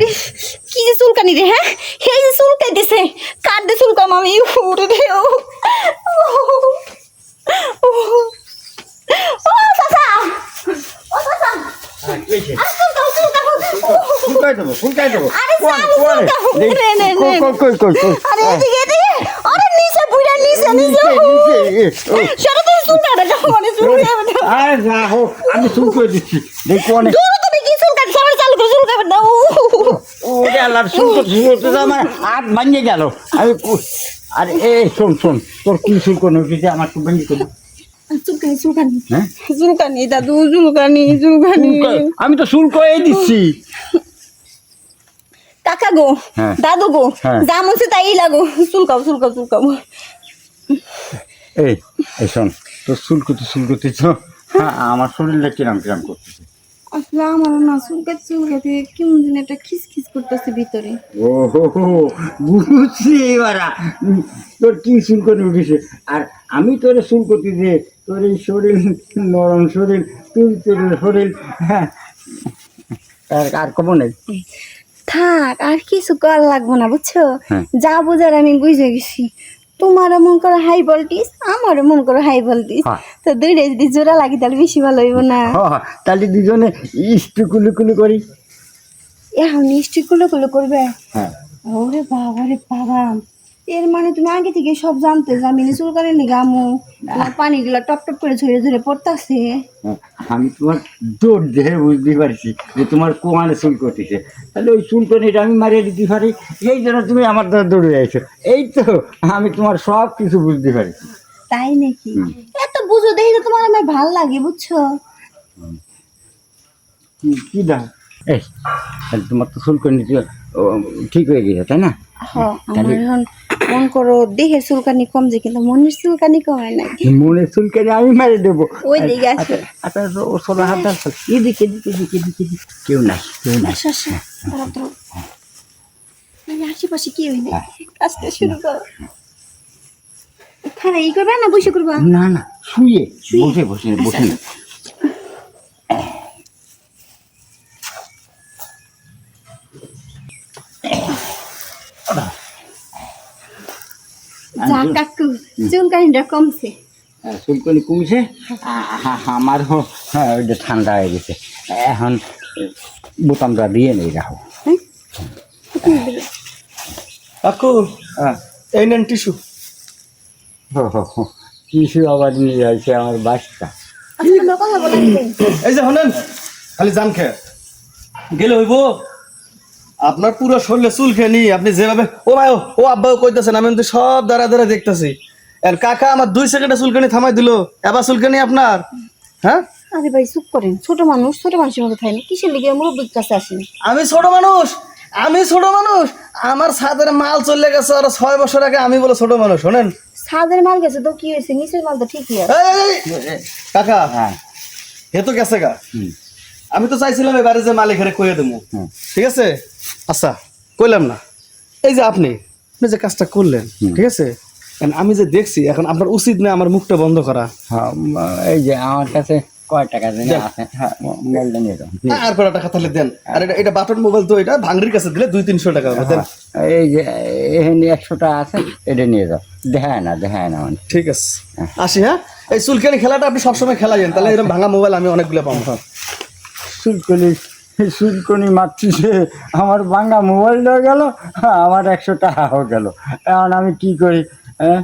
ওরে কি যে চুলকানি রে, হ্যাঁ এই যে চুলকাইতেছে, কার দিয়ে চুলকাম আমি? ওরে রে ও ও চাচা, ও চাচা, আরে চুলকাও চুলকাও, ফুলকাই দেবো আরে জানি চুলকাও, নে নে নে, আরে এদিকে এদিকে, আরে নিচে বুইড়া নিচে নিচে, সরে তুই চুলকাটা দাও, মানে চুলকাবে না। আরে যা হোক আমি চুল করে দিচ্ছি দেখো অনেক। দূর তুমি কি চুলকাটা, সবাই চালু করে চুলকাবে না। ওরে আল্লাহ চুল করতে আমার হাত ভাঙিয়ে গেল। আমি আরে এই শোন শোন, তোর কি চুল করে উঠেছে আমার চুল ভাঙিয়ে করবি? চুলকানি চুলকানি, হ্যাঁ চুলকানি দাদু, চুলকানি চুলকানি। আমি তো চুল করে দিচ্ছি। কাকা গো, হ্যাঁ। দাদু গো, হ্যাঁ। যা মনছে তাই লাগো, চুলকাও চুলকাও চুলকাও। এই এই শোন, তোর চুল করতেছ, হ্যাঁ আমার শরীরটা কিরাম কিরাম করতেছে। আসলে আমার না চুলকাতে চুলকাতে কেমন যেন একটা খিসখিস করতেছে ভিতরে। ও হো হো, বুঝছি এবার তোর কি চুল করে উঠেছে। আর আমি তোর চুল করতে যে তোর এই শরীর নরম শরীর, তুই তোর শরীর, হ্যাঁ আর কমন নেই। থাক আর কিছু কর লাগবো না বুঝছো, হ্যাঁ। যা বুঝার আমি বুঝে গেছি। তোমারও মন করো হাই ভোল্টেজ, আমারও মন করো হাই ভোল্টেজ, হ্যাঁ। তো দুইটা যদি জোড়া লাগি তাহলে বেশি ভালো হইব না? তাহলে দুজনে ইস্টু কুলু কুলু করি। এখন নিশ্চয়ই কুলো কুলো করবে? হ্যাঁ ওরে বাবা রে বাবা, এর মানে তুমি আগে থেকে সব জানতে যে আমি চুলকানি নিগে আমু, তোমার পানিগুলা টপ টপ করে ঝরে ঝরে পড়তাছে। আমি তোমার দৌড় দেখে বুঝতে পারছি যে তোমার কোয়ানে চুল করতেছে, তাহলে ওই চুল করে আমি মারিয়ে দিতে পারি, এই জন্য তুমি আমার দ্বারা দৌড়ে যাইছো। এই তো আমি তোমার সব কিছু বুঝতে পারছি। তাই নাকি? এত বুঝো দেখি তো তোমার আমার ভাল লাগে বুঝছো। কি দাও এই, তাহলে তোমার তো চুল করে নিতে ঠিক হয়ে গেছে তাই না? আমার এখন মন করো দেহের চুলকানি কমছে কিন্তু মনের চুলকানি কমে নাই। মনে চুল করে আমি মারি দেবো। ওই দিকে আছে। আচ্ছা ও সোনা হাত দাও, এদিকে এদিকে এদিকে এদিকে কেউ নাই কেউ নাই। আচ্ছা আচ্ছা, দাঁড়াও দাঁড়াও, এই আশেপাশে কি হইনি, কাজটা শুরু করো। খারা ই করবা না বসে করবা? না না শুয়ে বসে বসে বসে না। যা কাকু চুলকানিটা কমছে। চুলকনি কমছে, আমারও ওই যে ঠান্ডা হয়ে গেছে। এখন বোতামটা দিয়ে নেই রাখো। হ্যাঁ কাকু এই নেন টিস্যু। কিছু আবার নিয়ে যাচ্ছে আমার বাচ্চা। আচ্ছা তোমরা কথা বলেন। এই যে হনেন খালি জান খেয়ে গেলে হইব। আপনার পুরো শরীরে চুল খেয়ে নি আপনি যেভাবে ও ভাই ও আব্বাও কইতেছেন, আমি কিন্তু সব দাঁড়া দাঁড়া দেখতেছি। আর কাকা আমার 2 সেকেন্ডে চুলকানি থামাই দিল, এবার চুলকানি আপনার। হ্যাঁ আরে ভাই চুপ করেন, ছোট মানুষ ছোট মানুষের মতো খায়নি, কিসের লিগে মুরব্বীর কাছে আসেনি? আমি ছোট মানুষ, আমি ছোট মানুষ, আমার ছাদের মাল চলে গেছে আর 6 বছর আগে, আমি বলে ছোট মানুষ। শোনেন ছাদের মাল গেছে তো কি হয়েছে, নিচের মাল তো ঠিকই আছে। কাকা হ্যাঁ হে তো গেছে গা, আমি তো চাইছিলাম এবারে যে মালিকের কইয়ে দেবো, ঠিক আছে? আচ্ছা কইলাম না, এই যে আপনি আপনি যে কাজটা করলেন ঠিক আছে, কারণ আমি যে দেখছি এখন আপনার উচিত না আমার মুখটা বন্ধ করা। এই যে আমার কাছে কয় টাকা জানি আছে, হ্যাঁ মোবাইলটা নিয়ে যাও। আর কটা টাকা তাহলে দেন, আর এটা বাটন মোবাইল তো এটা ভাঙড়ির কাছে দিলে 200-300 টাকা হবে, দেন। এই যে এখানে 100 টাকা আছে, এটা নিয়ে যাও। দেখায় না মানে। ঠিক আছে আসি, হ্যাঁ এই চুলকানি খেলাটা আপনি সবসময় খেলাইন, তাহলে এরকম ভাঙা মোবাইল আমি অনেকগুলো পাবো। চুলকনি মারছে, আমার ভাঙা মোবাইলটাও গেল, আমার 100 টাকাও গেল। এখন আমি কি করি? হ্যাঁ